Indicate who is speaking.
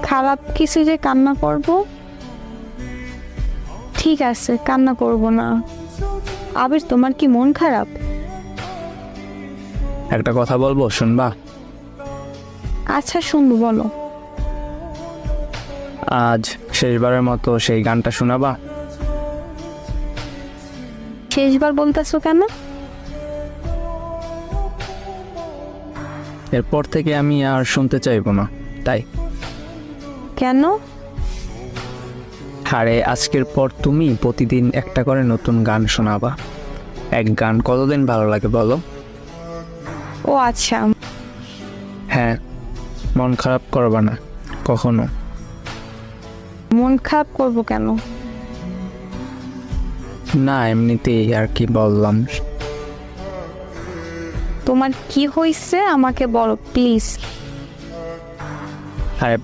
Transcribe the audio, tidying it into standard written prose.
Speaker 1: খারাপ কিছু যে কান্না করব? ঠিক আছে, কান্না করব না। আবির, তোমার কি মন খারাপ?
Speaker 2: একটা কথা বলবো, শুনবা?
Speaker 1: আচ্ছা, শুনবো, বলো।
Speaker 2: আজ শেষবারের মতো সেই গানটা শোনাবা?
Speaker 1: শেষবার বলতেছো কেন?
Speaker 2: এরপর থেকে আমি আর শুনতে চাইবো না, তাই।
Speaker 1: কেন?
Speaker 2: আরে আজকের পর তুমি প্রতিদিন একটা করে নতুন গান শোনাবা। এক গান কতদিন ভালো লাগে বলো?
Speaker 1: ও আচ্ছা।
Speaker 2: হ্যাঁ, মন খারাপ করবা না কখনো।
Speaker 1: মন খারাপ করব কেন?
Speaker 2: না, এমনিতেই আর কি বললাম।
Speaker 1: তোমার কি হয়েছে আমাকে বলো প্লিজ।
Speaker 2: আরে